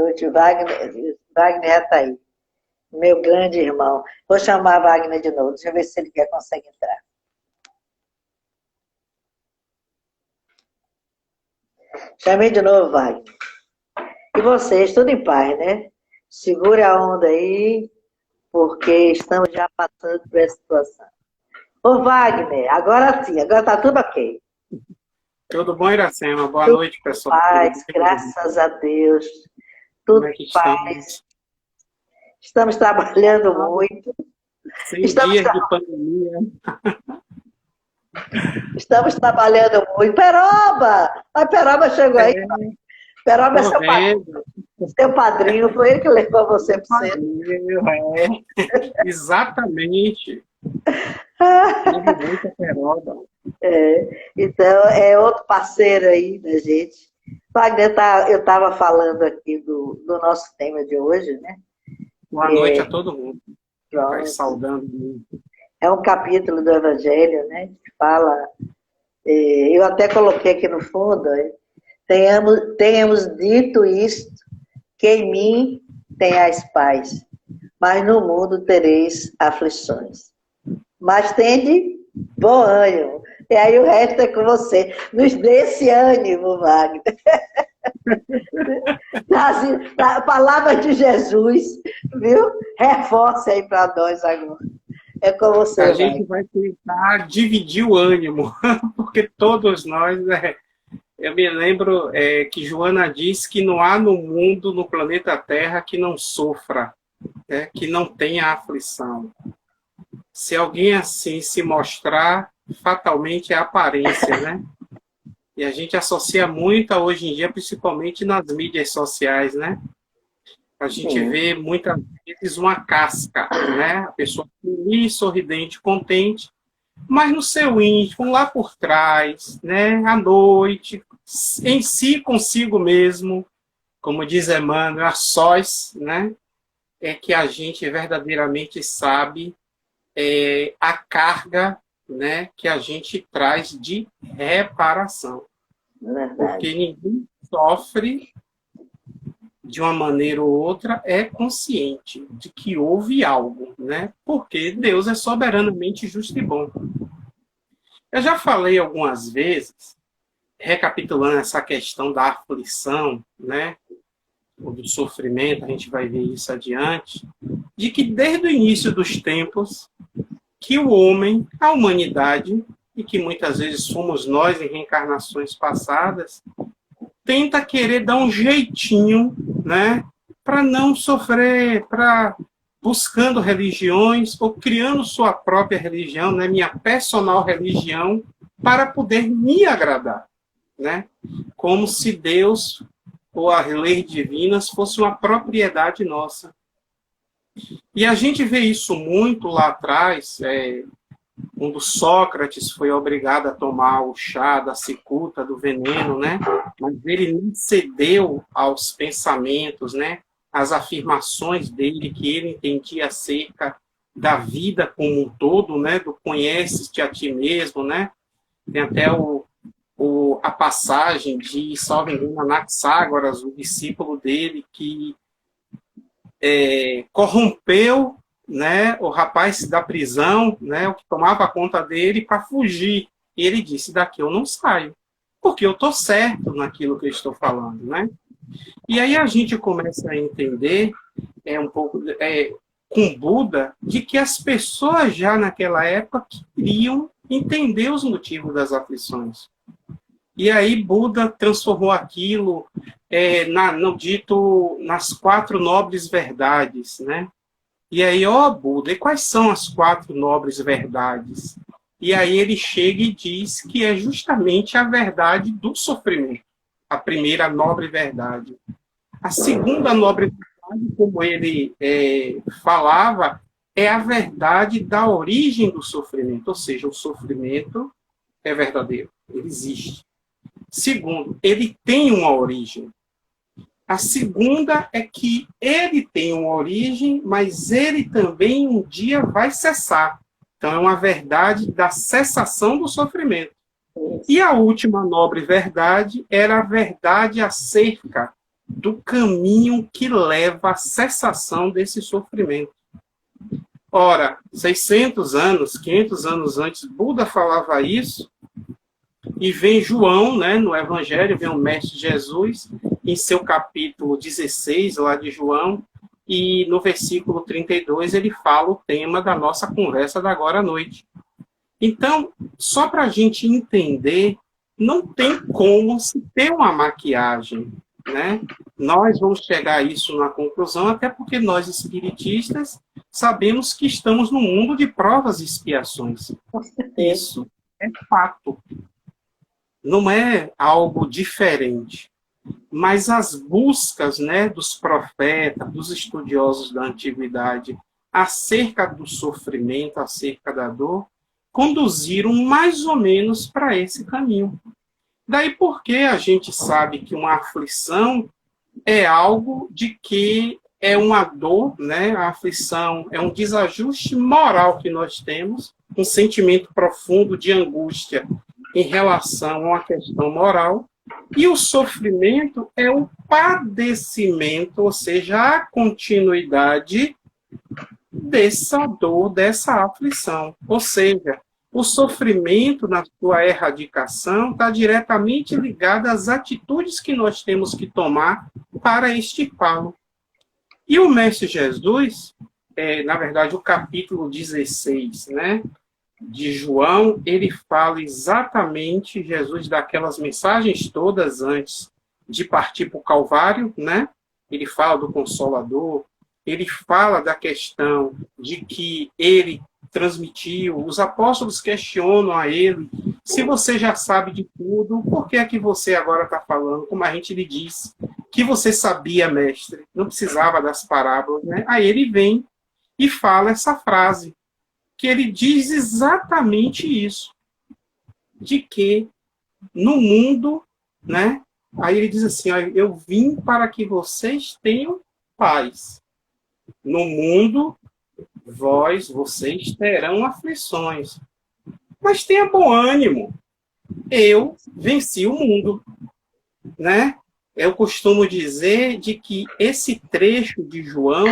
noite, Wagner. Wagner já está aí. Meu grande irmão. Vou chamar Wagner de novo. Deixa eu ver se ele consegue entrar. Chamei de novo, Wagner. E vocês, tudo em paz, né? Segure a onda aí, porque estamos já passando por essa situação. Ô, Wagner, agora sim, agora está tudo ok. Tudo bom, Iracema? Boa Tudo noite, em pessoal. paz, graças a Deus. Como Tudo é em que paz. estamos? Estamos trabalhando muito. 6 dias de pandemia. Estamos trabalhando muito. Peroba! A Peroba chegou aí. É, Peroba é tô vendo. seu padrinho, foi ele que levou você para o centro. Exatamente. Tive muita peroba. Então, é outro parceiro aí da gente. Wagner, eu estava falando aqui do nosso tema de hoje, né? Boa noite a todo mundo. Vai Pronto. saudando. É um capítulo do Evangelho, né? Que fala. Eu até coloquei aqui no fundo. Tenhamos dito isto, que em mim tenhais paz, mas no mundo tereis aflições. Mas tende bom ânimo. E aí o resto é com você. Nos dê esse ânimo, Wagner. A palavra de Jesus, viu? Reforce aí para nós agora. É com você, A Wagner. gente vai tentar dividir o ânimo, porque todos nós... Eu me lembro que Joana disse que não há no mundo, no planeta Terra, que não sofra, que não tenha aflição. Se alguém assim se mostrar, fatalmente é aparência, né? E a gente associa muito hoje em dia, principalmente nas mídias sociais, né? A gente vê muitas vezes uma casca, né? A pessoa feliz, sorridente, contente, mas no seu íntimo, lá por trás, né? À noite, em si, consigo mesmo, como diz Emmanuel, a sós, né? É que a gente verdadeiramente sabe a carga, né, que a gente traz de reparação. Verdade. Porque ninguém sofre de uma maneira ou outra é consciente de que houve algo, né? Porque Deus é soberanamente justo e bom. Eu já falei algumas vezes, recapitulando essa questão da aflição, né, ou do sofrimento, a gente vai ver isso adiante, de que desde o início dos tempos, que o homem, a humanidade, e que muitas vezes fomos nós em reencarnações passadas, tenta querer dar um jeitinho, né, para não sofrer, para buscando religiões ou criando sua própria religião, né, minha personal religião, para poder me agradar, né? Como se Deus ou as leis divinas fosse uma propriedade nossa. E a gente vê isso muito lá atrás, quando Sócrates foi obrigado a tomar o chá da cicuta, do veneno, né? Mas ele não cedeu aos pensamentos, né? Às afirmações dele que ele entendia acerca da vida como um todo, né? Do conheces-te a ti mesmo, né? Tem até a passagem de, salvo engano, Anaxágoras, o discípulo dele, que corrompeu, né, o rapaz da prisão, né, o que tomava conta dele, para fugir. E ele disse: daqui eu não saio, porque eu estou certo naquilo que eu estou falando, né? E aí a gente começa a entender um pouco com Buda de que as pessoas já naquela época queriam entender os motivos das aflições. E aí Buda transformou aquilo no dito nas 4 nobres verdades, né? E aí, Buda, e quais são as 4 nobres verdades? E aí ele chega e diz que é justamente a verdade do sofrimento, a primeira nobre verdade. A segunda nobre verdade, como ele falava, é a verdade da origem do sofrimento, ou seja, o sofrimento é verdadeiro, ele existe. Segundo, ele tem uma origem. A segunda é que ele tem uma origem, mas ele também um dia vai cessar. Então é uma verdade da cessação do sofrimento. E a última nobre verdade era a verdade acerca do caminho que leva à cessação desse sofrimento. Ora, 600 anos, 500 anos antes, Buda falava isso, e vem João, né, no Evangelho, vem o Mestre Jesus, em seu capítulo 16, lá de João, e no versículo 32 ele fala o tema da nossa conversa da agora à noite. Então, só para a gente entender, não tem como se ter uma maquiagem, né? Nós vamos chegar a isso na conclusão, até porque nós, espiritistas, sabemos que estamos no mundo de provas e expiações. Isso é fato. Não é algo diferente. Mas as buscas, né, dos profetas, dos estudiosos da antiguidade, acerca do sofrimento, acerca da dor, conduziram mais ou menos para esse caminho. Daí porque a gente sabe que uma aflição é algo de que é uma dor, né? A aflição é um desajuste moral que nós temos, um sentimento profundo de angústia em relação a uma questão moral, e o sofrimento é o padecimento, ou seja, a continuidade dessa dor, dessa aflição. Ou seja, o sofrimento, na sua erradicação, está diretamente ligado às atitudes que nós temos que tomar para extirpá-lo. E o Mestre Jesus, na verdade, o capítulo 16, né, de João, ele fala exatamente, Jesus, daquelas mensagens todas antes de partir para o Calvário, né? Ele fala do Consolador, ele fala da questão de que ele transmitiu, os apóstolos questionam a ele, se você já sabe de tudo, por que é que você agora está falando, como a gente lhe disse, que você sabia, mestre, não precisava das parábolas, né? Aí ele vem e fala essa frase, que ele diz exatamente isso, de que no mundo, né? Aí ele diz assim, ó, eu vim para que vocês tenham paz. No mundo, vocês terão aflições. Mas tenha bom ânimo. Eu venci o mundo, né? Eu costumo dizer de que esse trecho de João,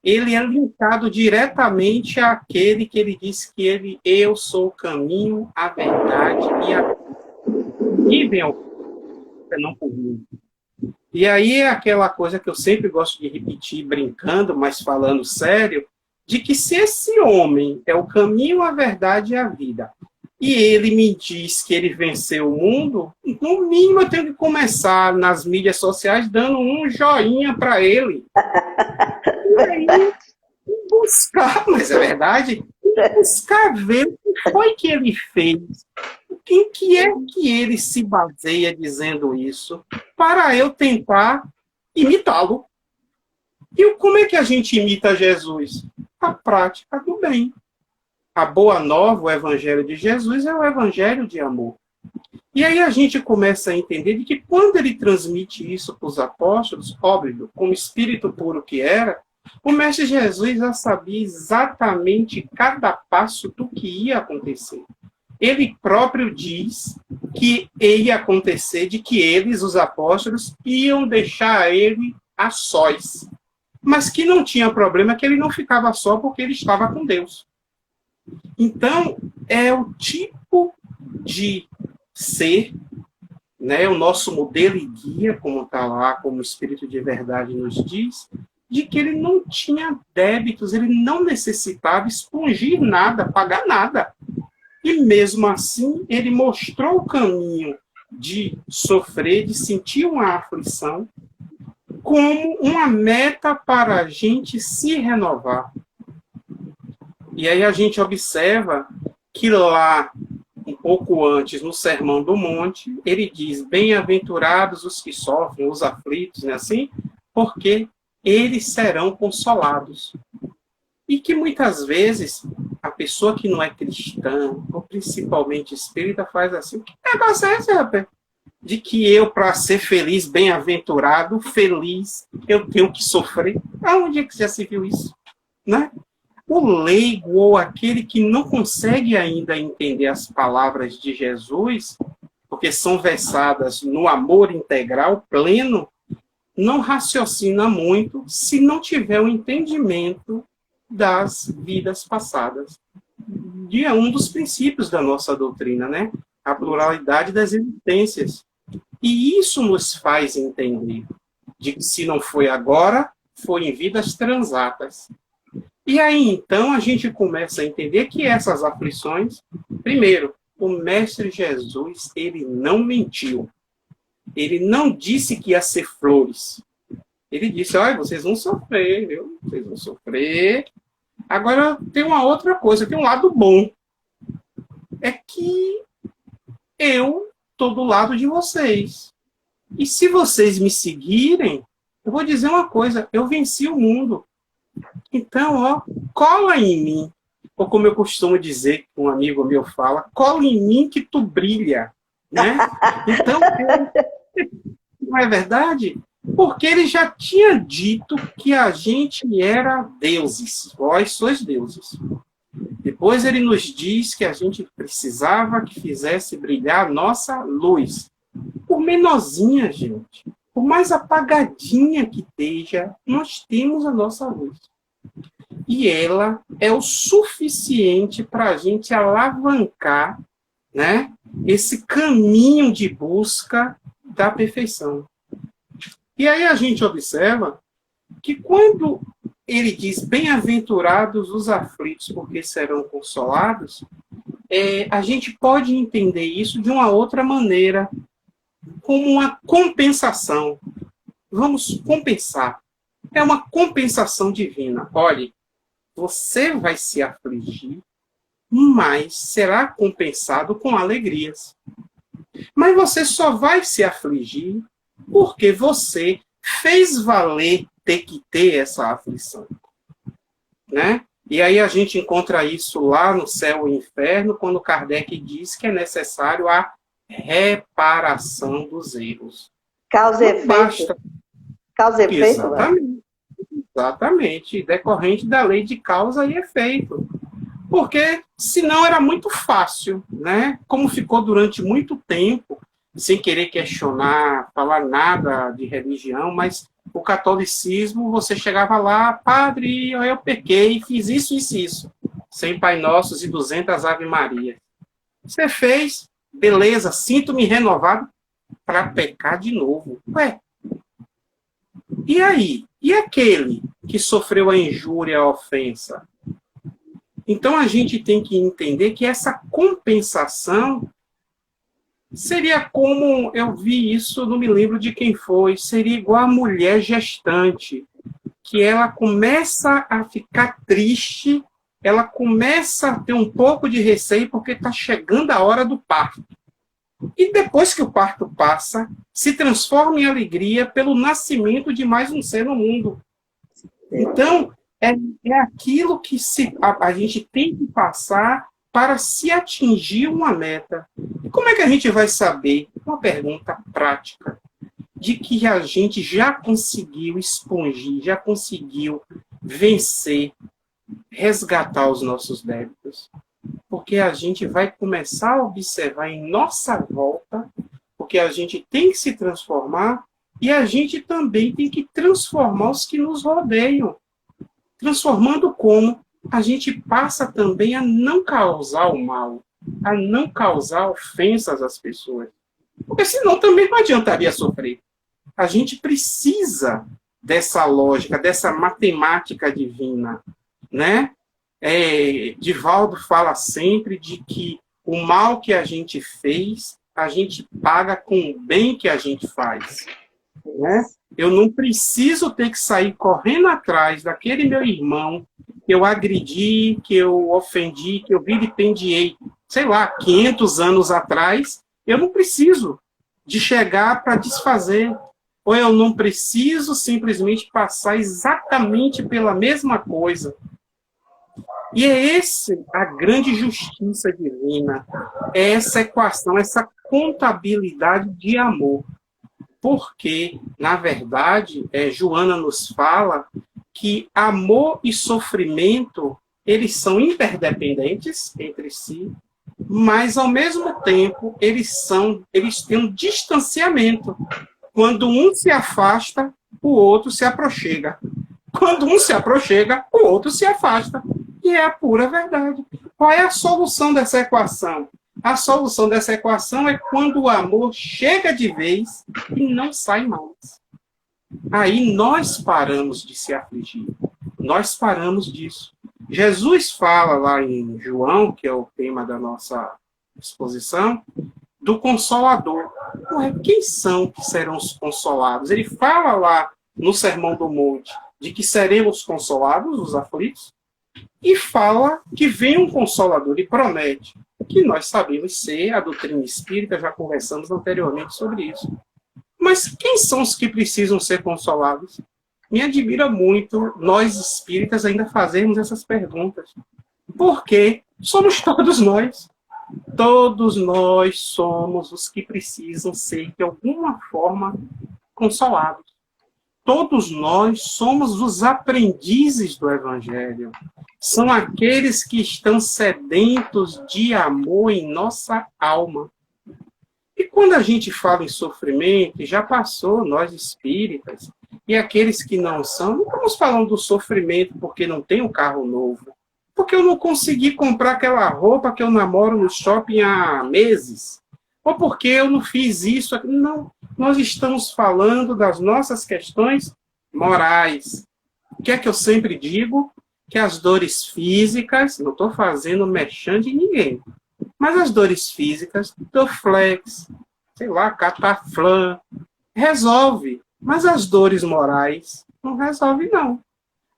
ele é linkado diretamente àquele que ele disse que eu sou o caminho, a verdade e a vida. E vem ao não por mim. E aí é aquela coisa que eu sempre gosto de repetir, brincando, mas falando sério, de que se esse homem é o caminho, a verdade e a vida, e ele me diz que ele venceu o mundo, no mínimo eu tenho que começar nas mídias sociais dando um joinha para ele. E aí, buscar, mas é verdade, buscar ver o que foi que ele fez. Em que é que ele se baseia dizendo isso para eu tentar imitá-lo? E como é que a gente imita Jesus? A prática do bem. A boa nova, o evangelho de Jesus, é o evangelho de amor. E aí a gente começa a entender de que quando ele transmite isso para os apóstolos, óbvio, como espírito puro que era, o Mestre Jesus já sabia exatamente cada passo do que ia acontecer. Ele próprio diz que ia acontecer, de que eles, os apóstolos, iam deixar ele a sós. Mas que não tinha problema, que ele não ficava só porque ele estava com Deus. Então, é o tipo de ser, né, o nosso modelo e guia, como está lá, como o Espírito de Verdade nos diz, de que ele não tinha débitos, ele não necessitava expungir nada, pagar nada. E mesmo assim, ele mostrou o caminho de sofrer, de sentir uma aflição, como uma meta para a gente se renovar. E aí a gente observa que lá, um pouco antes, no Sermão do Monte, ele diz, bem-aventurados os que sofrem, os aflitos, né, assim, porque eles serão consolados. E que muitas vezes a pessoa que não é cristã, ou principalmente espírita, faz assim, que negócio é esse, rapaz? De que eu, para ser feliz, bem-aventurado, feliz, eu tenho que sofrer. Aonde é que já se viu isso? Né? O leigo, ou aquele que não consegue ainda entender as palavras de Jesus, porque são versadas no amor integral, pleno, não raciocina muito se não tiver o entendimento das vidas passadas. E é um dos princípios da nossa doutrina, né? A pluralidade das existências. E isso nos faz entender de que se não foi agora, foi em vidas transatas. E aí, então, a gente começa a entender que essas aflições, primeiro, o Mestre Jesus, ele não mentiu. Ele não disse que ia ser flores. Ele disse, olha, vocês vão sofrer, viu? Vocês vão sofrer. Agora, tem uma outra coisa, tem um lado bom. É que eu estou do lado de vocês. E se vocês me seguirem, eu vou dizer uma coisa, eu venci o mundo. Então, ó, cola em mim. Ou como eu costumo dizer, um amigo meu fala, cola em mim que tu brilha. Né? Então, não é verdade? Porque ele já tinha dito que a gente era deuses. Vós sois deuses. Depois ele nos diz que a gente precisava que fizesse brilhar nossa luz. Por menorzinha, gente, por mais apagadinha que esteja, nós temos a nossa luz. E ela é o suficiente para a gente alavancar, né, esse caminho de busca da perfeição. E aí a gente observa que quando ele diz bem-aventurados os aflitos, porque serão consolados, a gente pode entender isso de uma outra maneira, como uma compensação. Vamos compensar. É uma compensação divina. Olhe, você vai se afligir, mas será compensado com alegrias. Mas você só vai se afligir porque você fez valer ter que ter essa aflição. Né? E aí a gente encontra isso lá no Céu e Inferno, quando Kardec diz que é necessário a reparação dos erros. Causa e efeito. Basta. Causa e efeito. Exatamente. Exatamente. Decorrente da lei de causa e efeito. Porque senão era muito fácil, né? Como ficou durante muito tempo, sem querer questionar, falar nada de religião, mas o catolicismo, você chegava lá, padre, eu pequei, fiz isso, isso, isso. 100 Pai Nossos e 200 Ave Maria. Você fez, beleza, sinto-me renovado para pecar de novo. Ué, e aí? E aquele que sofreu a injúria, a ofensa? Então a gente tem que entender que essa compensação seria como, eu vi isso, não me lembro de quem foi, seria igual a mulher gestante, que ela começa a ficar triste, ela começa a ter um pouco de receio porque está chegando a hora do parto. E depois que o parto passa, se transforma em alegria pelo nascimento de mais um ser no mundo. Então, é aquilo que a gente tem que passar para se atingir uma meta. E como é que a gente vai saber? Uma pergunta prática. De que a gente já conseguiu expungir, já conseguiu vencer, resgatar os nossos débitos. Porque a gente vai começar a observar em nossa volta, porque a gente tem que se transformar e a gente também tem que transformar os que nos rodeiam. Transformando como a gente passa também a não causar o mal, a não causar ofensas às pessoas. Porque senão também não adiantaria sofrer. A gente precisa dessa lógica, dessa matemática divina, né? Divaldo fala sempre de que o mal que a gente fez, a gente paga com o bem que a gente faz. Né? Eu não preciso ter que sair correndo atrás daquele meu irmão que eu agredi, que eu ofendi, que eu vilipendiei, sei lá, 500 anos atrás. Eu não preciso de chegar para desfazer. Ou eu não preciso simplesmente passar exatamente pela mesma coisa. E é essa a grande justiça divina, é essa equação, essa contabilidade de amor. Porque, na verdade, Joana nos fala que amor e sofrimento, eles são interdependentes entre si, mas, ao mesmo tempo, eles têm um distanciamento. Quando um se afasta, o outro se aproxima. Quando um se aproxima, o outro se afasta. E é a pura verdade. Qual é a solução dessa equação? A solução dessa equação é quando o amor chega de vez e não sai mais. Aí nós paramos de se afligir. Nós paramos disso. Jesus fala lá em João, que é o tema da nossa exposição, do Consolador. Quem são que serão os consolados? Ele fala lá no Sermão do Monte de que seremos consolados, os aflitos, e fala que vem um Consolador e promete que nós sabemos ser a doutrina espírita, já conversamos anteriormente sobre isso. Mas quem são os que precisam ser consolados? Me admira muito nós espíritas ainda fazermos essas perguntas. Porque somos todos nós. Todos nós somos os que precisam ser, de alguma forma, consolados. Todos nós somos os aprendizes do Evangelho. São aqueles que estão sedentos de amor em nossa alma. E quando a gente fala em sofrimento, já passou, nós espíritas, e aqueles que não são, não estamos falando do sofrimento porque não tem um carro novo, porque eu não consegui comprar aquela roupa que eu namoro no shopping há meses, ou porque eu não fiz isso. Não, nós estamos falando das nossas questões morais. O que é que eu sempre digo? Que as dores físicas, não estou fazendo merchan de ninguém, mas as dores físicas, Dorflex, sei lá, Cataflan, resolve. Mas as dores morais não resolve, não.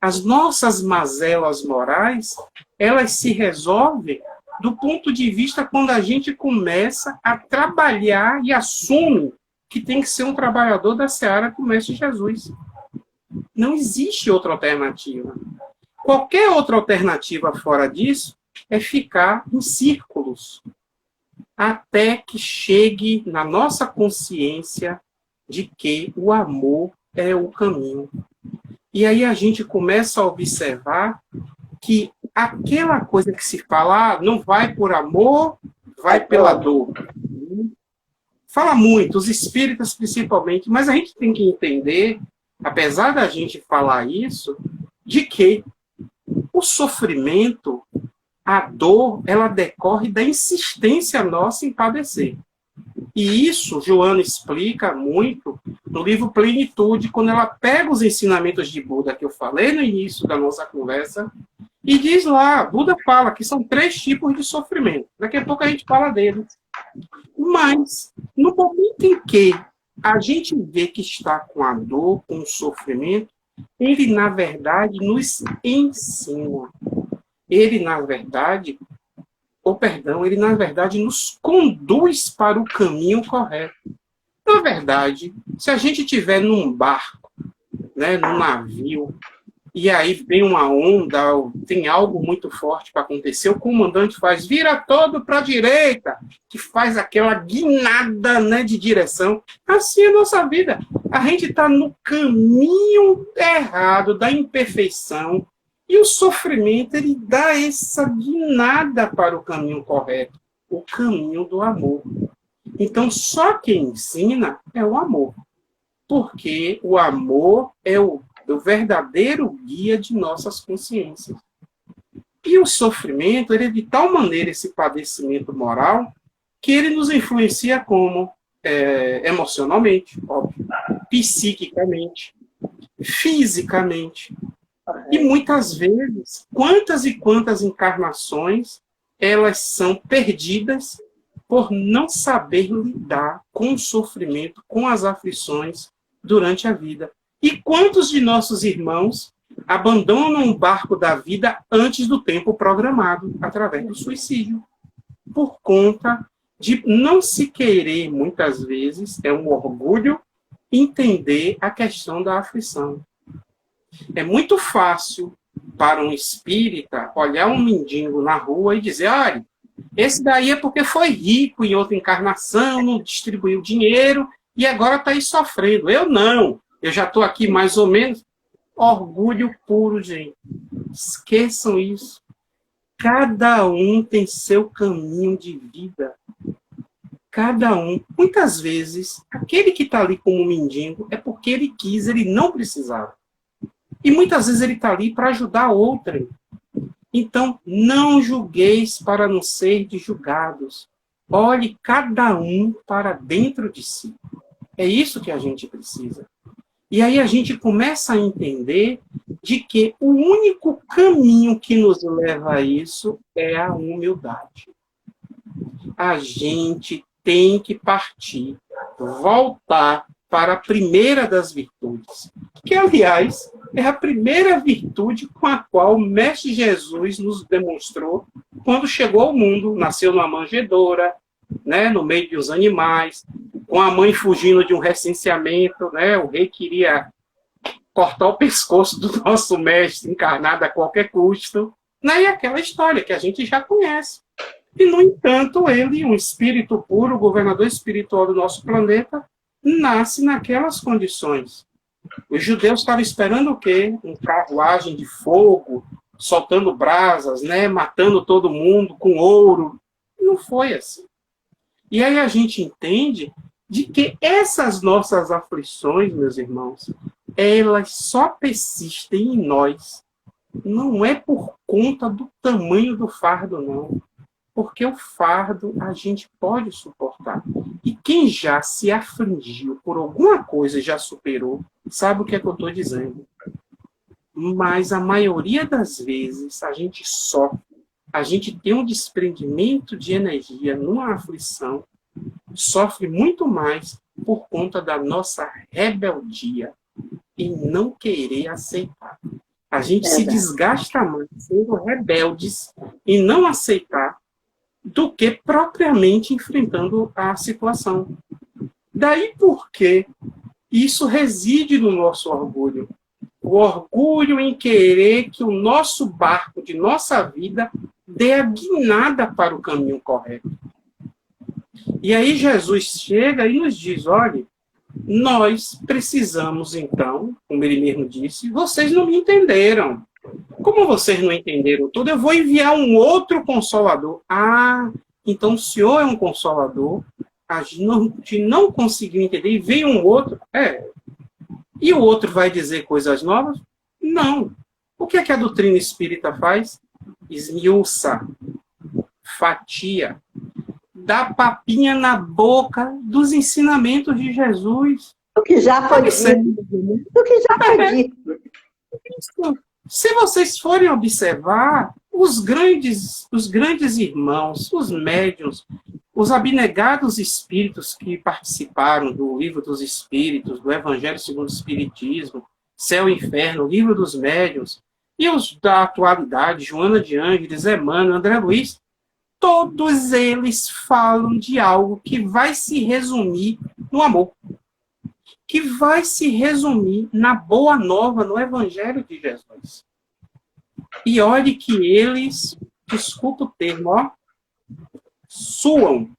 As nossas mazelas morais, elas se resolvem do ponto de vista quando a gente começa a trabalhar e assume que tem que ser um trabalhador da seara do Mestre Jesus. Não existe outra alternativa. Qualquer outra alternativa fora disso é ficar em círculos, até que chegue na nossa consciência de que o amor é o caminho. E aí a gente começa a observar que aquela coisa que se fala, não vai por amor, vai pela dor. Fala muito, os espíritas principalmente, mas a gente tem que entender, apesar da gente falar isso, de que o sofrimento, a dor, ela decorre da insistência nossa em padecer. E isso, Joana explica muito no livro Plenitude, quando ela pega os ensinamentos de Buda, que eu falei no início da nossa conversa, e diz lá, Buda fala que são 3 tipos de sofrimento. Daqui a pouco a gente fala deles. Mas, no momento em que a gente vê que está com a dor, com o sofrimento, ele, na verdade, nos ensina. Ele, na verdade, ele, na verdade, nos conduz para o caminho correto. Na verdade, se a gente estiver num barco, né, num navio, e aí vem uma onda, tem algo muito forte para acontecer, o comandante faz, vira todo para a direita, que faz aquela guinada, né, de direção. Assim é a nossa vida. A gente está no caminho errado, da imperfeição, e o sofrimento, ele dá essa guinada para o caminho correto, o caminho do amor. Então, só quem ensina é o amor. Porque o amor é o verdadeiro guia de nossas consciências. E o sofrimento, ele é de tal maneira esse padecimento moral, que ele nos influencia como? Emocionalmente, óbvio, psiquicamente, fisicamente. E muitas vezes, quantas e quantas encarnações, elas são perdidas por não saber lidar com o sofrimento, com as aflições durante a vida. E quantos de nossos irmãos abandonam o barco da vida antes do tempo programado, através do suicídio? Por conta de não se querer, muitas vezes, é um orgulho, entender a questão da aflição. É muito fácil para um espírita olhar um mendigo na rua e dizer, olha, esse daí é porque foi rico em outra encarnação, não distribuiu dinheiro e agora está aí sofrendo. Eu não. Eu já estou aqui mais ou menos. Orgulho puro, gente. Esqueçam isso. Cada um tem seu caminho de vida. cada um, muitas vezes, aquele que está ali como mendigo é porque ele quis, ele não precisava. E muitas vezes ele está ali para ajudar outrem. Então, não julgueis para não ser julgados. Olhe cada um para dentro de si. É isso que a gente precisa. E aí a gente começa a entender de que o único caminho que nos leva a isso é a humildade. A gente tem que partir, voltar para a primeira das virtudes, que, aliás, é a primeira virtude com a qual o Mestre Jesus nos demonstrou quando chegou ao mundo, nasceu numa manjedoura, né, no meio dos animais, com a mãe fugindo de um recenseamento, né, o rei queria cortar o pescoço do nosso mestre encarnado a qualquer custo, né, e aquela história que a gente já conhece. E, no entanto, ele, um espírito puro, governador espiritual do nosso planeta, nasce naquelas condições. Os judeus estavam esperando o quê? Uma carruagem de fogo, soltando brasas, né, matando todo mundo com ouro. Não foi assim. E aí a gente entende de que essas nossas aflições, meus irmãos, elas só persistem em nós. Não é por conta do tamanho do fardo, não. Porque o fardo a gente pode suportar. E quem já se afligiu por alguma coisa e já superou, sabe o que é que eu estou dizendo. Mas a maioria das vezes a gente sofre, a gente tem um desprendimento de energia numa aflição, sofre muito mais por conta da nossa rebeldia e não querer aceitar. A gente se desgasta mais sendo rebeldes e não aceitar do que propriamente enfrentando a situação. Daí porque isso reside no nosso orgulho. O orgulho em querer que o nosso barco de nossa vida dê a guinada para o caminho correto. E aí Jesus chega e nos diz, olha, nós precisamos então, como ele mesmo disse, vocês não me entenderam. Como vocês não entenderam tudo, eu vou enviar um outro consolador. Ah, então o senhor é um consolador, a gente não conseguiu entender e veio um outro. E o outro vai dizer coisas novas? Não. O que é que a doutrina espírita faz? Esmiuça, fatia, dá papinha na boca dos ensinamentos de Jesus. O que já foi dito. O que já foi dito. Se vocês forem observar, os grandes irmãos, os médiuns, os abnegados espíritos que participaram do Livro dos Espíritos, do Evangelho segundo o Espiritismo, Céu e Inferno, Livro dos Médiuns, e os da atualidade, Joana de Ângeles, Emmanuel, André Luiz, todos eles falam de algo que vai se resumir no amor, que vai se resumir na boa nova, no Evangelho de Jesus. E olhe que eles, desculpa o termo, suam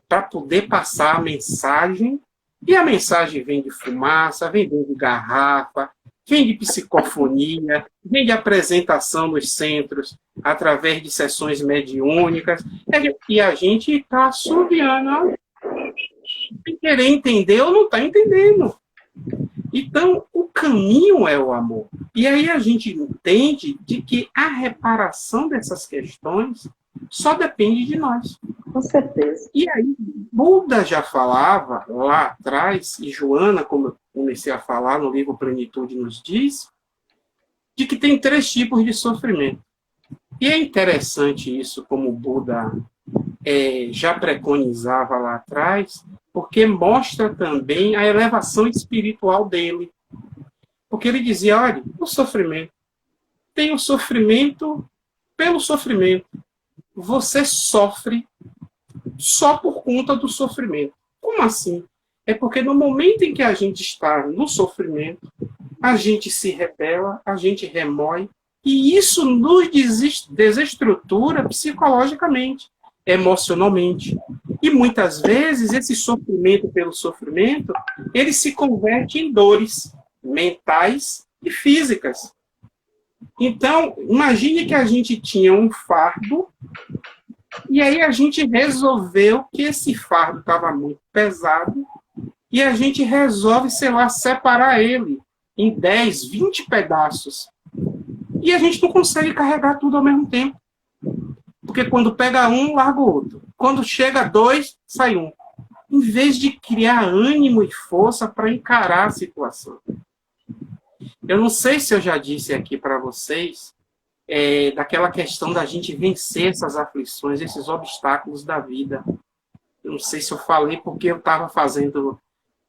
para poder passar a mensagem, e a mensagem vem de fumaça, vem de garrafa, vem de psicofonia, vem de apresentação nos centros, através de sessões mediúnicas, e a gente está assobiando, sem querer entender ou não está entendendo. Então, o caminho é o amor. E aí a gente entende de que a reparação dessas questões só depende de nós. Com certeza. E aí, Buda já falava lá atrás, e Joana, como eu comecei a falar no livro Plenitude, nos diz, de que tem 3 tipos de sofrimento. E é interessante isso, como o Buda já preconizava lá atrás, porque mostra também a elevação espiritual dele. Porque ele dizia, olha, o sofrimento. Tem o sofrimento pelo sofrimento. Você sofre só por conta do sofrimento. Como assim? É porque no momento em que a gente está no sofrimento, a gente se rebela, a gente remói, e isso nos desestrutura psicologicamente, emocionalmente. E muitas vezes esse sofrimento pelo sofrimento, ele se converte em dores mentais e físicas. Então, imagine que a gente tinha um fardo E aí a gente resolveu que esse fardo estava muito pesado e a gente resolve, sei lá, separar ele em 10, 20 pedaços. E a gente não consegue carregar tudo ao mesmo tempo. Porque quando pega um, larga o outro. Quando chega dois, sai um. Em vez de criar ânimo e força para encarar a situação. Eu não sei se eu já disse aqui para vocês daquela questão da gente vencer essas aflições, esses obstáculos da vida. Eu não sei se eu falei porque eu estava fazendo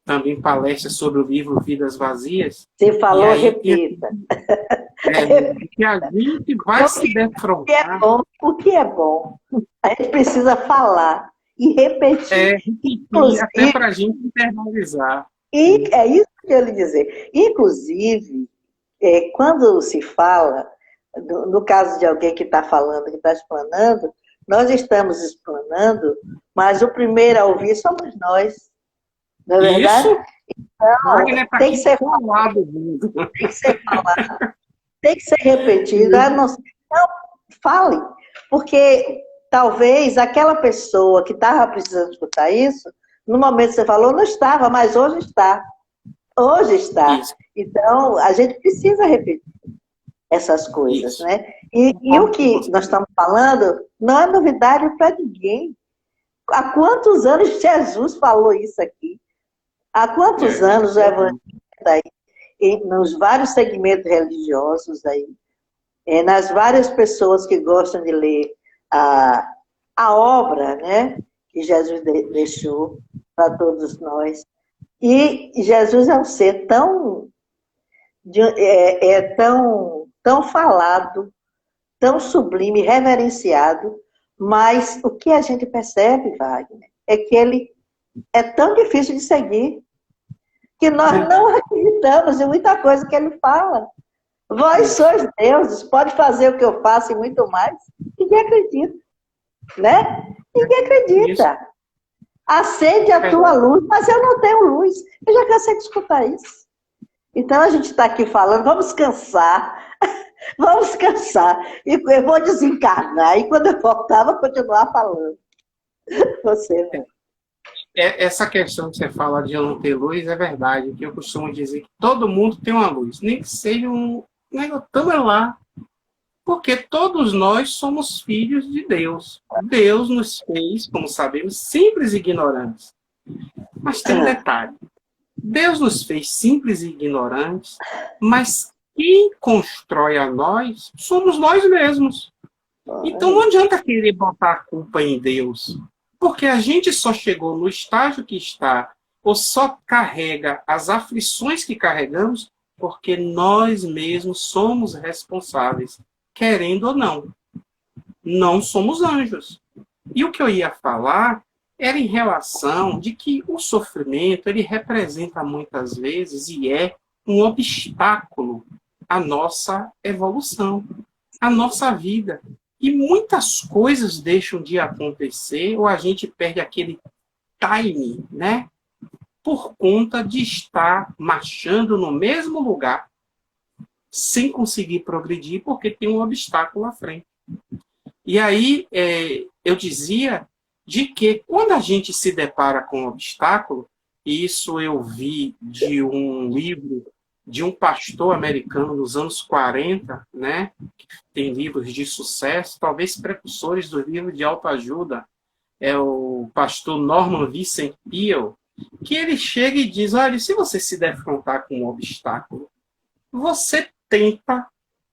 também palestra sobre o livro Vidas Vazias. Você falou, aí, repita. Que a gente vai se defrontar. O que é bom? A gente precisa falar e repetir. Repetir até para a gente internalizar. E é isso que eu ia dizer. Inclusive, quando se fala, no caso de alguém que está falando, que está explanando, nós estamos explanando, mas o primeiro a ouvir somos nós. Não é verdade? Isso. Então, tem que ser falado. Tem que ser falado. Tem que ser repetido. Não, fale. Porque talvez aquela pessoa que estava precisando escutar isso, no momento que você falou, não estava, mas hoje está. Hoje está. Isso. Então, a gente precisa repetir essas coisas, isso, né? E o que nós estamos falando não é novidade para ninguém. Há quantos anos Jesus falou isso aqui? Há quantos anos o Evangelho está aí, nos vários segmentos religiosos aí, nas várias pessoas que gostam de ler a obra, né, que Jesus deixou para todos nós. E Jesus é um ser tão falado, tão sublime, reverenciado, mas o que a gente percebe, Wagner, é que ele é tão difícil de seguir que nós não acreditamos em muita coisa que ele fala. Vós sois deuses, pode fazer o que eu faço e muito mais. Ninguém acredita, né? Ninguém acredita. Acende a tua luz, mas eu não tenho luz. Eu já cansei de escutar isso. Então a gente está aqui falando, vamos cansar, vamos cansar. E eu vou desencarnar. E quando eu voltar, vou continuar falando. Você, né? Essa questão que você fala de eu não ter luz é verdade, que eu costumo dizer que todo mundo tem uma luz, nem que seja um negócio lá, porque todos nós somos filhos de Deus. Deus nos fez, como sabemos, simples e ignorantes. Mas tem um detalhe, Deus nos fez simples e ignorantes, mas quem constrói a nós somos nós mesmos. Então não adianta querer botar a culpa em Deus. Porque a gente só chegou no estágio que está, ou só carrega as aflições que carregamos, porque nós mesmos somos responsáveis, querendo ou não. Não somos anjos. E o que eu ia falar era em relação de que o sofrimento, ele representa muitas vezes, e é um obstáculo à nossa evolução, à nossa vida. E muitas coisas deixam de acontecer ou a gente perde aquele time, né? Por conta de estar marchando no mesmo lugar sem conseguir progredir porque tem um obstáculo à frente. E aí eu dizia de que quando a gente se depara com um obstáculo, e isso eu vi de um livro de um pastor americano nos anos 40, né, que tem livros de sucesso, talvez precursores do livro de autoajuda, é o pastor Norman Vincent Peale, que ele chega e diz, olha, se você se defrontar com um obstáculo, você tenta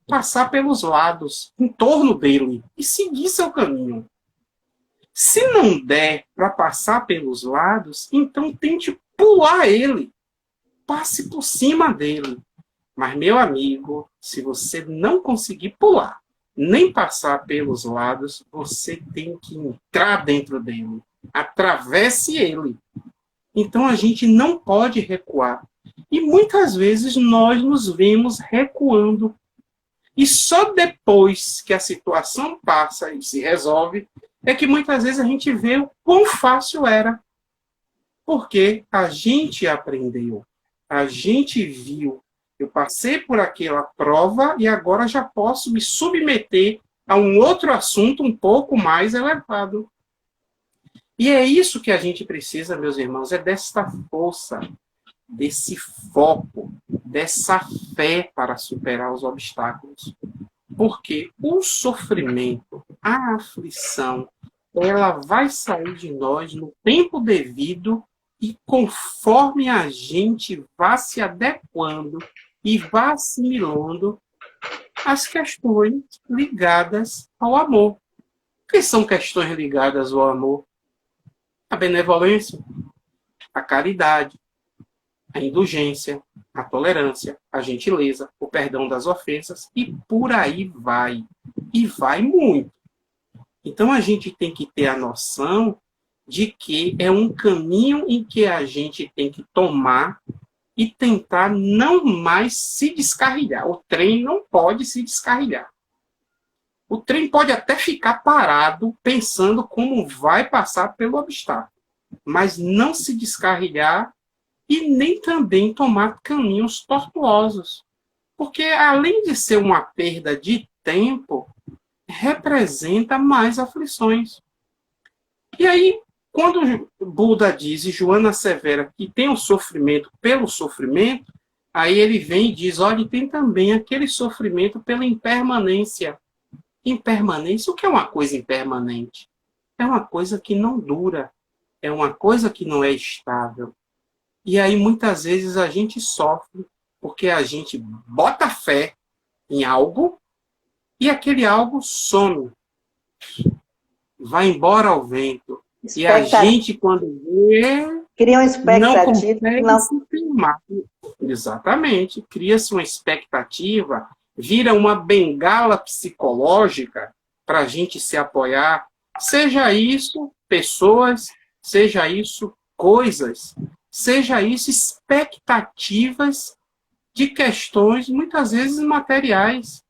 passar pelos lados, em torno dele, e seguir seu caminho. Se não der para passar pelos lados, então tente pular ele. Passe por cima dele. Mas, meu amigo, se você não conseguir pular, nem passar pelos lados, você tem que entrar dentro dele. Atravesse ele. Então, a gente não pode recuar. E muitas vezes nós nos vemos recuando. E só depois que a situação passa e se resolve, é que muitas vezes a gente vê o quão fácil era. Porque a gente aprendeu. A gente viu, eu passei por aquela prova e agora já posso me submeter a um outro assunto um pouco mais elevado. E é isso que a gente precisa, meus irmãos, é desta força, desse foco, dessa fé para superar os obstáculos. Porque o sofrimento, a aflição, ela vai sair de nós no tempo devido e conforme a gente vá se adequando e vá assimilando as questões ligadas ao amor. O que são questões ligadas ao amor? A benevolência, a caridade, a indulgência, a tolerância, a gentileza, o perdão das ofensas e por aí vai. E vai muito. Então a gente tem que ter a noção de que é um caminho em que a gente tem que tomar e tentar não mais se descarrilhar. O trem não pode se descarrilhar. O trem pode até ficar parado pensando como vai passar pelo obstáculo, mas não se descarrilhar e nem também tomar caminhos tortuosos. Porque além de ser uma perda de tempo, representa mais aflições. E aí, quando Buda diz e Joana assevera que tem o sofrimento pelo sofrimento, aí ele vem e diz, olha, tem também aquele sofrimento pela impermanência. Impermanência, o que é uma coisa impermanente? É uma coisa que não dura, é uma coisa que não é estável. E aí, muitas vezes, a gente sofre porque a gente bota fé em algo e aquele algo some. Vai embora ao vento. E a gente, quando vê, cria uma expectativa. Não se firmar. Exatamente. Cria-se uma expectativa, vira uma bengala psicológica para a gente se apoiar. Seja isso pessoas, seja isso coisas, seja isso expectativas de questões, muitas vezes materiais.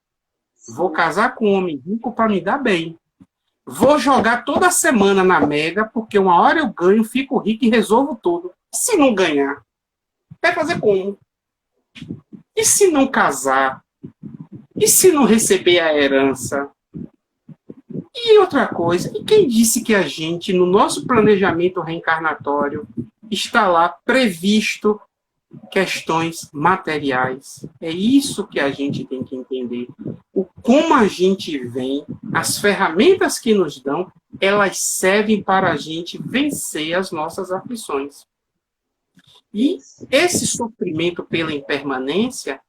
Vou casar com um homem rico para me dar bem. Vou jogar toda semana na Mega, porque uma hora eu ganho, fico rico e resolvo tudo. E se não ganhar? Vai fazer como? E se não casar? E se não receber a herança? E outra coisa, e quem disse que a gente, no nosso planejamento reencarnatório, está lá previsto questões materiais? É isso que a gente tem que entender. O como a gente vem, as ferramentas que nos dão, elas servem para a gente vencer as nossas aflições. E esse sofrimento pela impermanência,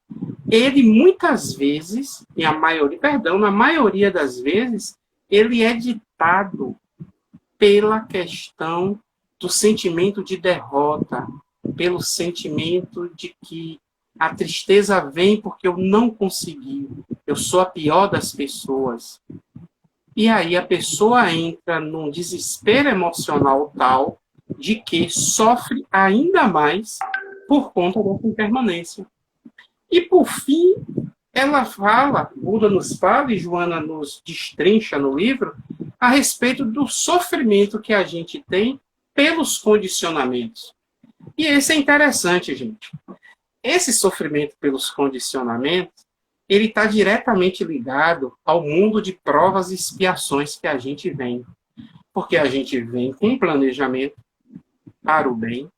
ele muitas vezes, na maioria das vezes, ele é ditado pela questão do sentimento de derrota, pelo sentimento de que a tristeza vem porque eu não consegui, eu sou a pior das pessoas. E aí a pessoa entra num desespero emocional tal de que sofre ainda mais por conta dessa impermanência. E por fim, ela fala, Buda nos fala e Joana nos destrincha no livro, a respeito do sofrimento que a gente tem pelos condicionamentos. E esse é interessante, gente. Esse sofrimento pelos condicionamentos, ele está diretamente ligado ao mundo de provas e expiações que a gente vem. Porque a gente vem com um planejamento para o bem,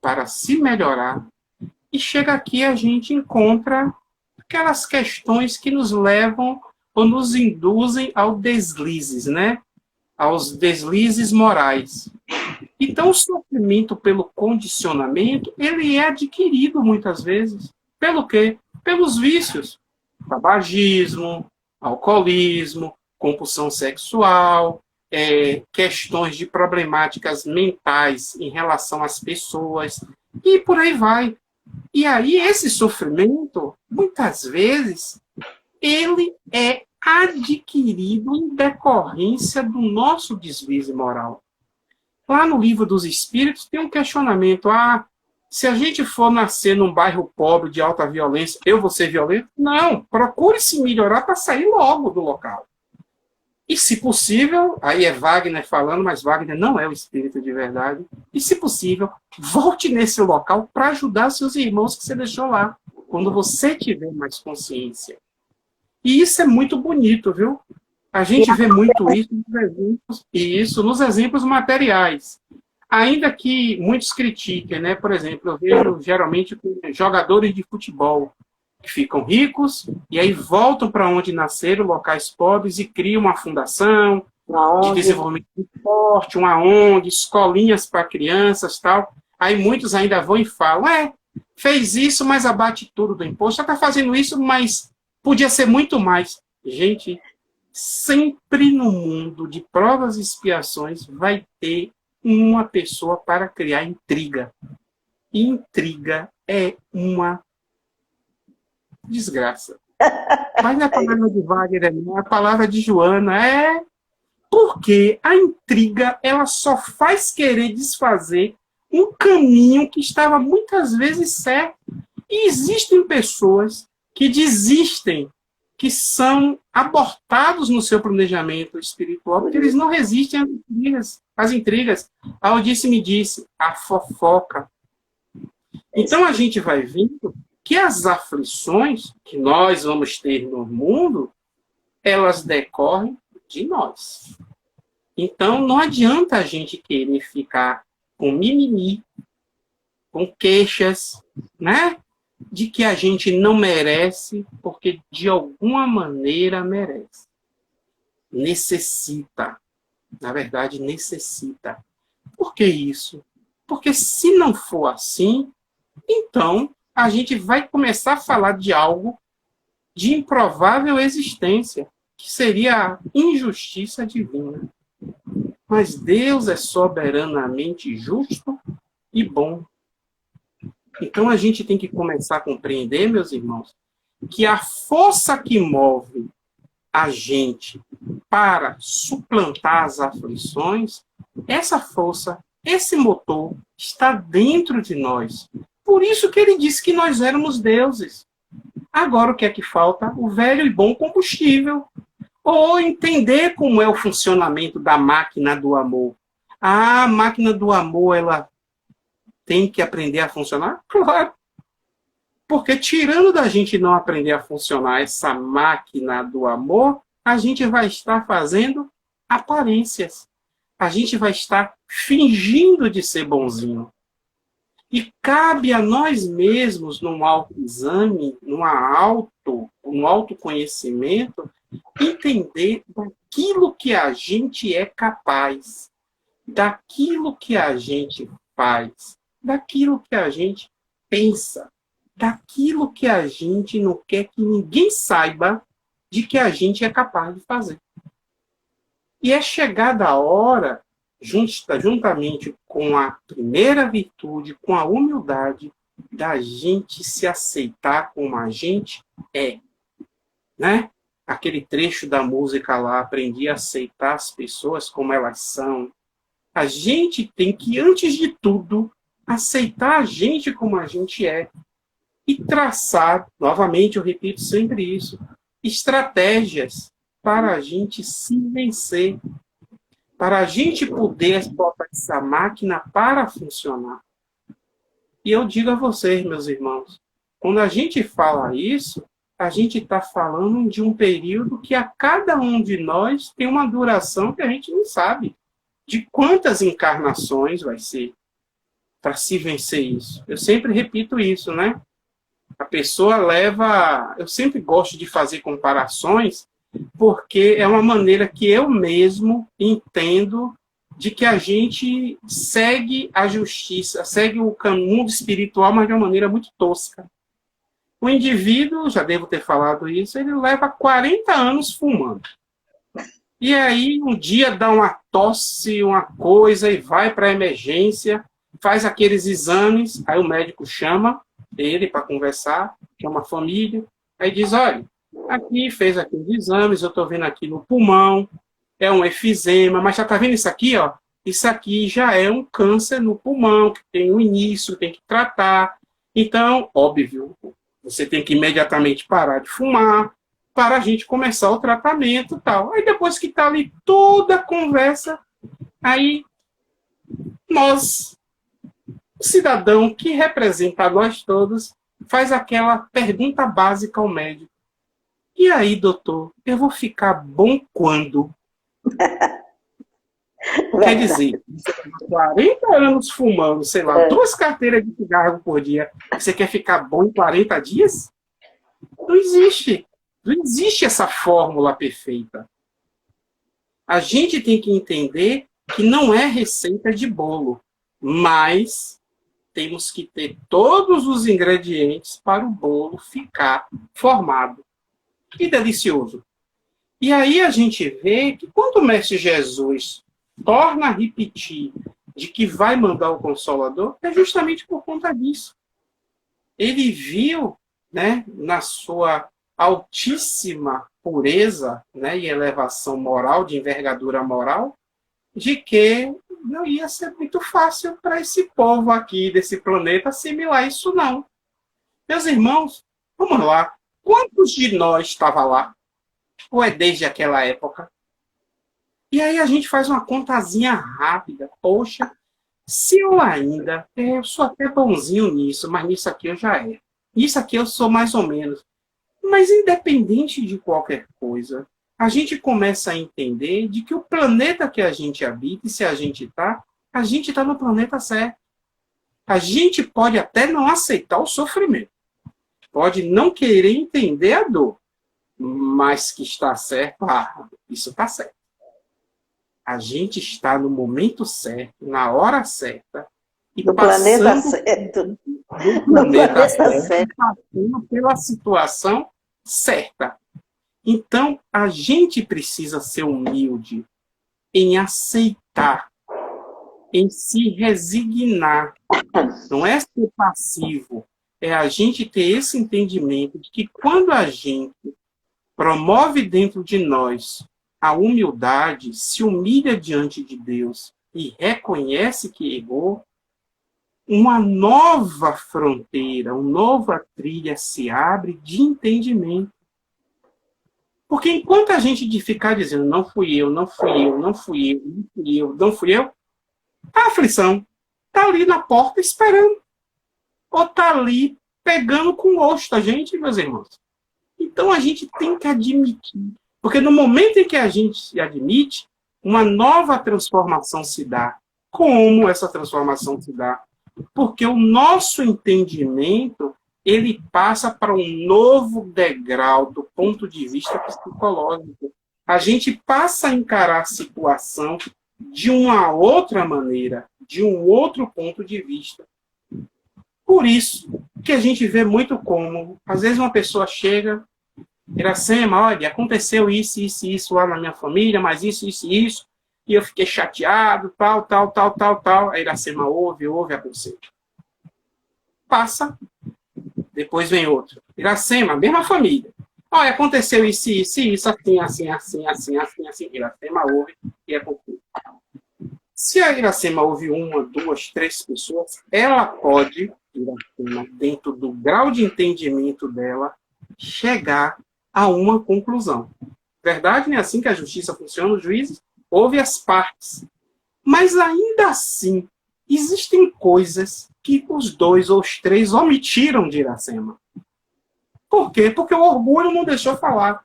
para se melhorar, e chega aqui e a gente encontra aquelas questões que nos levam ou nos induzem aos deslizes, né? Aos deslizes morais. Então, o sofrimento pelo condicionamento, ele é adquirido muitas vezes. Pelo quê? Pelos vícios. Tabagismo, alcoolismo, compulsão sexual, questões de problemáticas mentais em relação às pessoas, e por aí vai. E aí, esse sofrimento, muitas vezes, ele é adquirido em decorrência do nosso deslize moral. Lá no Livro dos Espíritos tem um questionamento. Se a gente for nascer num bairro pobre de alta violência, eu vou ser violento? Não, procure se melhorar para sair logo do local. E se possível, aí é Wagner falando, mas Wagner não é o espírito de verdade. E se possível, volte nesse local para ajudar seus irmãos que você deixou lá, quando você tiver mais consciência. E isso é muito bonito, viu? A gente vê muito isso nos exemplos materiais. Ainda que muitos critiquem, né? Por exemplo, eu vejo geralmente jogadores de futebol que ficam ricos e aí voltam para onde nasceram, locais pobres, e criam uma fundação de desenvolvimento de esporte, uma ONG, escolinhas para crianças, tal. Aí muitos ainda vão e falam, fez isso, mas abate tudo do imposto. Já está fazendo isso, mas podia ser muito mais. Gente, sempre no mundo de provas e expiações vai ter uma pessoa para criar intriga. E intriga é uma desgraça. Mas não é a palavra de Wagner, não é a palavra de Joana, porque a intriga ela só faz querer desfazer um caminho que estava muitas vezes certo. E existem pessoas que desistem, que são abortados no seu planejamento espiritual, porque eles não resistem às intrigas. A Audice me disse, a fofoca. Então a gente vai vendo que as aflições que nós vamos ter no mundo, elas decorrem de nós. Então não adianta a gente querer ficar com mimimi, com queixas, né? De que a gente não merece, porque de alguma maneira merece. Necessita. Na verdade, necessita. Por que isso? Porque se não for assim, então a gente vai começar a falar de algo de improvável existência, que seria a injustiça divina. Mas Deus é soberanamente justo e bom. Então a gente tem que começar a compreender, meus irmãos, que a força que move a gente para suplantar as aflições, essa força, esse motor, está dentro de nós. Por isso que ele disse que nós éramos deuses. Agora o que é que falta? O velho e bom combustível. Ou entender como é o funcionamento da máquina do amor. A máquina do amor, ela tem que aprender a funcionar? Claro. Porque tirando da gente não aprender a funcionar essa máquina do amor, a gente vai estar fazendo aparências. A gente vai estar fingindo de ser bonzinho. E cabe a nós mesmos, num autoexame, num autoconhecimento, entender daquilo que a gente é capaz, daquilo que a gente faz, daquilo que a gente pensa, daquilo que a gente não quer que ninguém saiba de que a gente é capaz de fazer. E é chegada a hora, juntamente com a primeira virtude, com a humildade, da gente se aceitar como a gente é. Né? Aquele trecho da música lá, aprendi a aceitar as pessoas como elas são. A gente tem que, antes de tudo, aceitar a gente como a gente é. E traçar, novamente, eu repito sempre isso, estratégias para a gente se vencer, para a gente poder botar essa máquina para funcionar. E eu digo a vocês, meus irmãos, quando a gente fala isso, a gente está falando de um período que a cada um de nós tem uma duração que a gente não sabe de quantas encarnações vai ser para se vencer isso. Eu sempre repito isso, né? A pessoa leva... Eu sempre gosto de fazer comparações porque é uma maneira que eu mesmo entendo de que a gente segue a justiça, segue o mundo espiritual, mas de uma maneira muito tosca. O indivíduo, já devo ter falado isso, ele leva 40 anos fumando. E aí, um dia dá uma tosse, uma coisa, e vai para a emergência, faz aqueles exames, aí o médico chama ele para conversar, chama a família, aí diz, olha, aqui fez aqueles exames, eu estou vendo aqui no pulmão, é um efizema, mas já está vendo isso aqui, ó? Isso aqui já é um câncer no pulmão, que tem um início, tem que tratar. Então, óbvio, você tem que imediatamente parar de fumar para a gente começar o tratamento e tal. Aí depois que está ali toda a conversa, aí nós, o cidadão que representa nós todos, faz aquela pergunta básica ao médico. E aí, doutor, eu vou ficar bom quando? Quer dizer, você está 40 anos fumando, sei lá, 2 carteiras de cigarro por dia, você quer ficar bom em 40 dias? Não existe. Não existe essa fórmula perfeita. A gente tem que entender que não é receita de bolo, mas temos que ter todos os ingredientes para o bolo ficar formado e delicioso. E aí a gente vê que quando o Mestre Jesus torna a repetir de que vai mandar o Consolador, é justamente por conta disso. Ele viu, né, na sua altíssima pureza, né, e elevação moral, de envergadura moral, de que não ia ser muito fácil para esse povo aqui desse planeta assimilar isso, não. Meus irmãos, vamos lá. Quantos de nós estava lá? Ou é desde aquela época? E aí a gente faz uma contazinha rápida. Poxa, se eu ainda... eu sou até bonzinho nisso, mas nisso aqui eu já é. Nisso aqui eu sou mais ou menos. Mas independente de qualquer coisa, a gente começa a entender de que o planeta que a gente habita, e se a gente está no planeta certo. A gente pode até não aceitar o sofrimento. Pode não querer entender a dor. Mas que está certo, isso está certo. A gente está no momento certo, na hora certa, e no planeta certo. No planeta certo, passando pela situação certa. Então, a gente precisa ser humilde em aceitar, em se resignar. Não é ser passivo, é a gente ter esse entendimento de que quando a gente promove dentro de nós a humildade, se humilha diante de Deus e reconhece que errou, uma nova fronteira, uma nova trilha se abre de entendimento. Porque enquanto a gente ficar dizendo não fui eu, não fui eu, não fui eu, não fui eu, não fui eu, a aflição está ali na porta esperando. Ou está ali pegando com gosto a gente, meus irmãos. Então a gente tem que admitir. Porque no momento em que a gente se admite, uma nova transformação se dá. Como essa transformação se dá? Porque o nosso entendimento, ele passa para um novo degrau do ponto de vista psicológico. A gente passa a encarar a situação de uma outra maneira, de um outro ponto de vista. Por isso que a gente vê muito como, às vezes uma pessoa chega, Iracema, olha, aconteceu isso, isso, isso lá na minha família, mas isso, isso, isso, e eu fiquei chateado, tal, tal, tal, tal, tal. A Iracema ouve a conselho. Passa, depois vem outro. Iracema, mesma família. Olha, aconteceu isso, isso, isso, assim, assim, assim, assim, assim, assim. Iracema ouve e aconselho. Se a Iracema ouve 1, 2, 3 pessoas, ela pode, Iracema, dentro do grau de entendimento dela, chegar a uma conclusão. Verdade, não é assim que a justiça funciona, os juízes ouvem as partes. Mas ainda assim, existem coisas que os 2 ou os 3 omitiram de Iracema. Por quê? Porque o orgulho não deixou falar.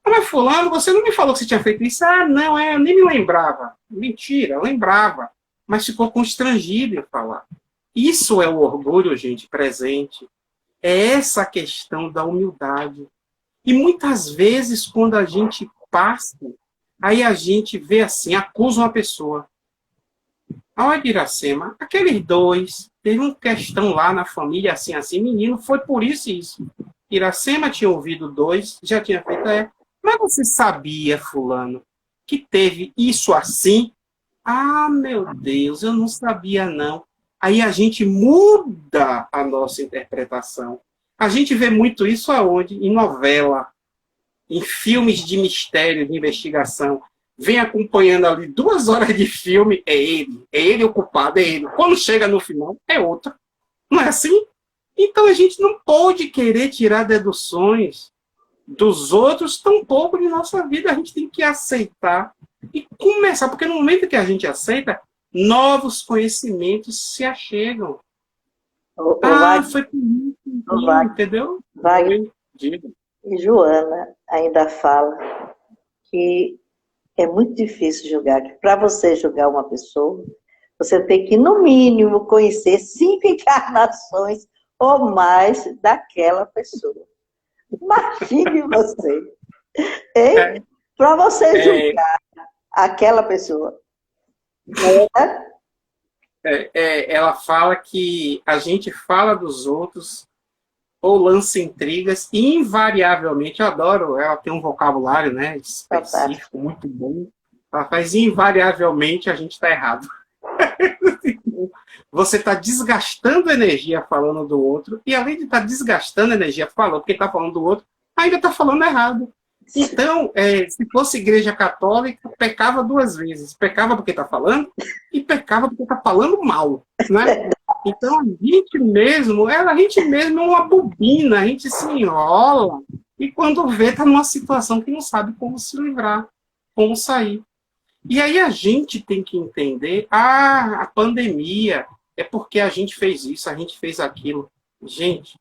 Mas fulano, você não me falou que você tinha feito isso? Ah, não, eu nem me lembrava. Mentira, lembrava. Mas ficou constrangido em falar. Isso é o orgulho, gente, presente. É essa questão da humildade. E muitas vezes, quando a gente passa, aí a gente vê assim, acusa uma pessoa. Olha, Iracema, aqueles 2, teve uma questão lá na família, assim, assim, menino, foi por isso e isso. Iracema tinha ouvido 2, já tinha feito, mas você sabia, fulano, que teve isso assim? Ah, meu Deus, eu não sabia, não. Aí a gente muda a nossa interpretação. A gente vê muito isso aonde? Em novela, em filmes de mistério, de investigação. Vem acompanhando ali 2 horas de filme, é ele o culpado, é ele. Quando chega no final, é outro. Não é assim? Então a gente não pode querer tirar deduções dos outros, tampouco de nossa vida. A gente tem que aceitar e começar, porque no momento que a gente aceita, novos conhecimentos se achegam. Foi por isso, entendeu? Wagner, Diga. E Joana ainda fala que é muito difícil julgar, que para você julgar uma pessoa, você tem que, no mínimo, conhecer 5 encarnações ou mais daquela pessoa. Imagine você, hein? Para você É, julgar aquela pessoa. Né? ela fala que a gente fala dos outros ou lança intrigas e invariavelmente, eu adoro, ela tem um vocabulário, né, Fantástico. específico, muito bom. Ela faz invariavelmente a gente está errado. Você está desgastando energia falando do outro, e além de estar desgastando energia falando, porque está falando do outro, ainda está falando errado. Então, se fosse igreja católica, pecava 2 vezes. Pecava porque está falando, e pecava porque está falando mal. Né? Então, a gente mesmo é uma bobina, a gente se enrola, e quando vê, está numa situação que não sabe como se livrar, como sair. E aí a gente tem que entender, a pandemia é porque a gente fez isso, a gente fez aquilo. Gente,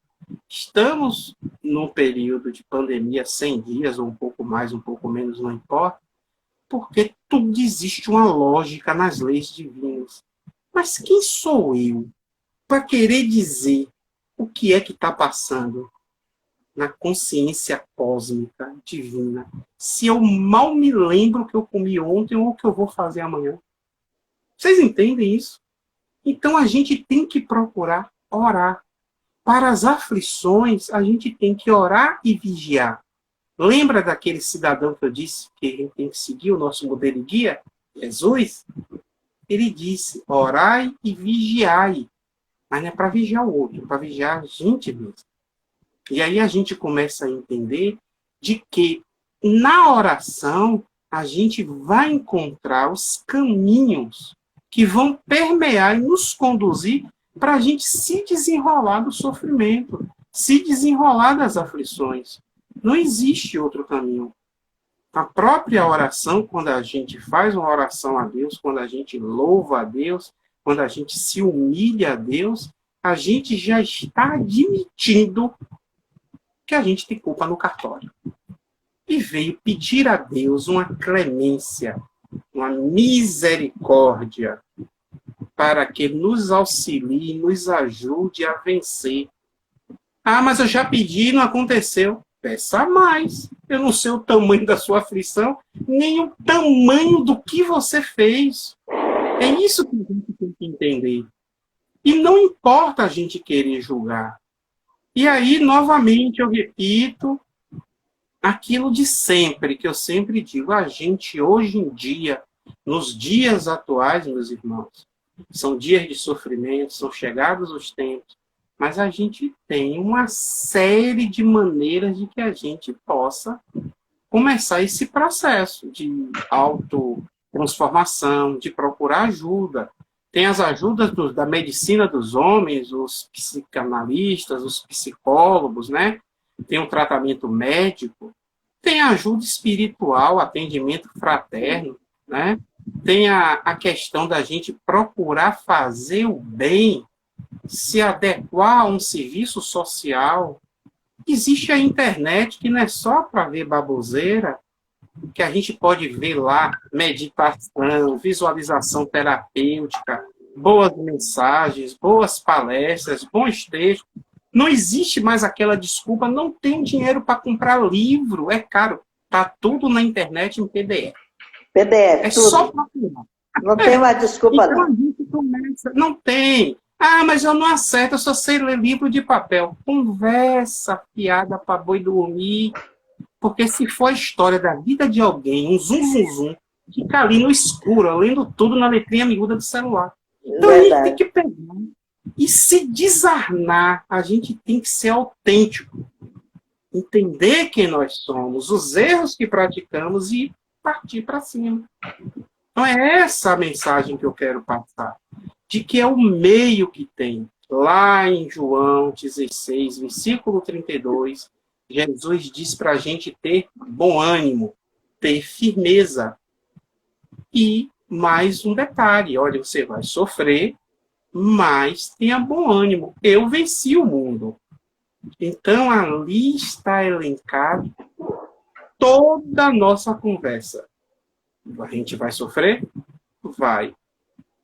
estamos num período de pandemia, 100 dias, ou um pouco mais, um pouco menos, não importa, porque tudo existe uma lógica nas leis divinas. Mas quem sou eu para querer dizer o que é que está passando na consciência cósmica divina, se eu mal me lembro o que eu comi ontem ou o que eu vou fazer amanhã? Vocês entendem isso? Então a gente tem que procurar orar. Para as aflições, a gente tem que orar e vigiar. Lembra daquele cidadão que eu disse que a gente tem que seguir o nosso modelo e guia? Jesus? Ele disse, orai e vigiai. Mas não é para vigiar o outro, é para vigiar a gente mesmo. E aí a gente começa a entender de que na oração a gente vai encontrar os caminhos que vão permear e nos conduzir para a gente se desenrolar do sofrimento, se desenrolar das aflições. Não existe outro caminho. A própria oração, quando a gente faz uma oração a Deus, quando a gente louva a Deus, quando a gente se humilha a Deus, a gente já está admitindo que a gente tem culpa no cartório. E veio pedir a Deus uma clemência, uma misericórdia, para que nos auxilie, nos ajude a vencer. Ah, mas eu já pedi e não aconteceu. Peça mais. Eu não sei o tamanho da sua aflição, nem o tamanho do que você fez. É isso que a gente tem que entender. E não importa a gente querer julgar. E aí, novamente, eu repito aquilo de sempre, que eu sempre digo, a gente hoje em dia, nos dias atuais, meus irmãos, são dias de sofrimento, são chegados os tempos, mas a gente tem uma série de maneiras de que a gente possa começar esse processo de autotransformação, de procurar ajuda. Tem as ajudas da medicina dos homens, os psicanalistas, os psicólogos, né? Tem o tratamento médico, tem a ajuda espiritual, atendimento fraterno, né? Tem a questão da gente procurar fazer o bem, se adequar a um serviço social. Existe a internet, que não é só para ver baboseira, que a gente pode ver lá meditação, visualização terapêutica, boas mensagens, boas palestras, bons textos. Não existe mais aquela desculpa, não tenho dinheiro para comprar livro, é caro. Está tudo na internet em PDF. PDF, É tudo. só procurar. Não tem mais desculpa, então, não. A gente começa, não tem. Ah, mas eu não acerto, eu só sei ler livro de papel. Conversa fiada para boi dormir. Porque se for a história da vida de alguém, um zum, zum, zum, fica ali no escuro, lendo tudo na letrinha miúda do celular. Então a gente tem que pegar e se desarmar. A gente tem que ser autêntico. Entender quem nós somos, os erros que praticamos e partir para cima. Então é essa a mensagem que eu quero passar. De que é o meio que tem. Lá em João 16, versículo 32, Jesus diz para a gente ter bom ânimo, ter firmeza. E mais um detalhe, olha, você vai sofrer, mas tenha bom ânimo. Eu venci o mundo. Então, ali está elencado toda a nossa conversa. A gente vai sofrer? Vai.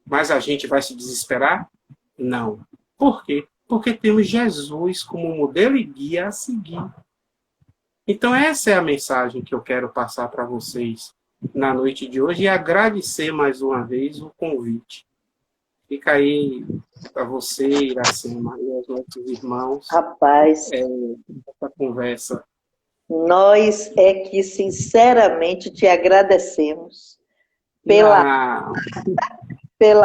Mas a gente vai se desesperar? Não. Por quê? Porque temos Jesus como modelo e guia a seguir. Então, essa é a mensagem que eu quero passar para vocês na noite de hoje e agradecer mais uma vez o convite. Fica aí para você, Iracema, e aos nossos irmãos. Rapaz, essa conversa. nós é que sinceramente te agradecemos pela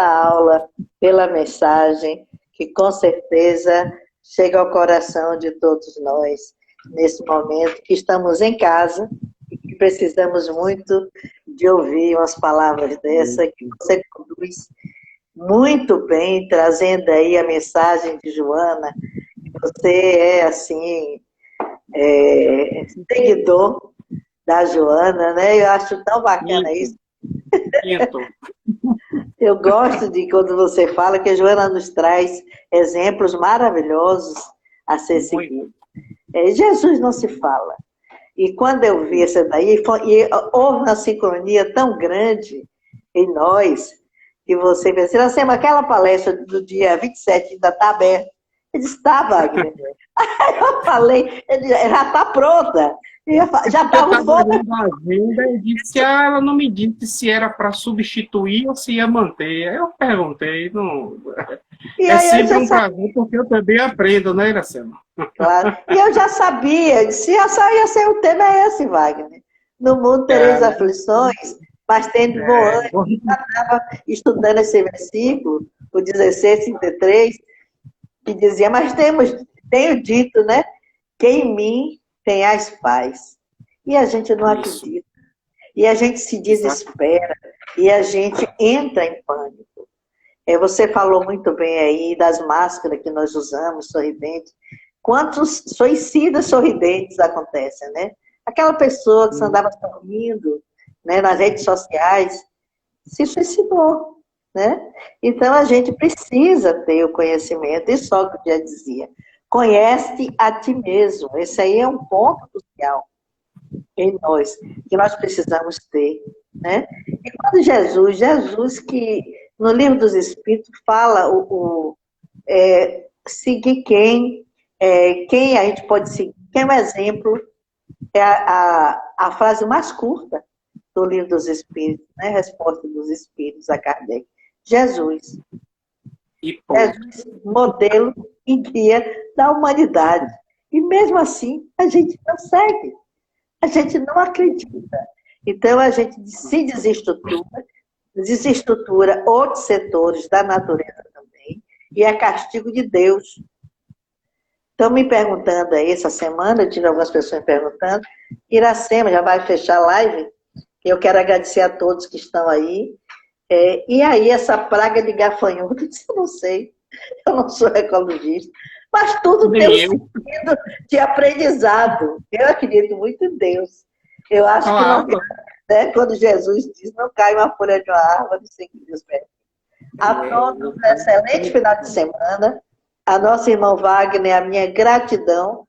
aula, pela mensagem, que com certeza chega ao coração de todos nós, nesse momento que estamos em casa e que precisamos muito de ouvir umas palavras dessa, que você conduz muito bem, trazendo aí a mensagem de Joana. Você é, assim, seguidor da Joana, né? Eu acho tão bacana isso. Eu gosto de quando você fala que a Joana nos traz exemplos maravilhosos a ser seguidos. Jesus não se fala. E quando eu vi essa daí, houve uma sincronia tão grande em nós, que você pensou assim, mas aquela palestra do dia 27 ainda está aberta. Eu disse, tá, Wagner. Aí eu falei, já está pronta. Já estava fazendo a agenda e disse que ela não me disse se era para substituir ou se ia manter. Aí eu perguntei. Não... É sempre um prazer, porque eu também aprendo, né, Iracema? Claro. E eu já sabia, se ia ser o tema é esse, Wagner. No mundo tereis aflições, mas tendo bom ânimo. Eu já estava estudando esse versículo, o 16:33, que dizia, mas tenho dito, né, que em mim tenhais paz. E a gente não acredita. E a gente se desespera. E a gente entra em pânico. Você falou muito bem aí das máscaras que nós usamos, sorridentes. Quantos suicidas sorridentes acontecem, né? Aquela pessoa que você andava sorrindo, né, nas redes sociais se suicidou, né? Então a gente precisa ter o conhecimento, e Sócrates já dizia, conhece a ti mesmo. Esse aí é um ponto crucial em nós, que nós precisamos ter, né? E quando Jesus que no Livro dos Espíritos fala seguir quem a gente pode seguir, quem é um exemplo, é a frase mais curta do Livro dos Espíritos, né? Resposta dos Espíritos a Kardec. Jesus. Jesus, modelo e guia da humanidade. E mesmo assim, a gente não segue. A gente não acredita. Então, a gente se desestrutura outros setores da natureza também, e é castigo de Deus. Estão me perguntando aí, essa semana, eu tive algumas pessoas me perguntando, Iracema, já vai fechar a live? Eu quero agradecer a todos que estão aí. E aí, essa praga de gafanhoto, eu não sei, eu não sou ecologista, mas tudo tem um sentido de aprendizado. Eu acredito muito em Deus. Eu acho que não, né, quando Jesus diz, não cai uma folha de uma árvore sem que Deus permita. A todos um excelente final de semana. A nossa irmã Wagner, a minha gratidão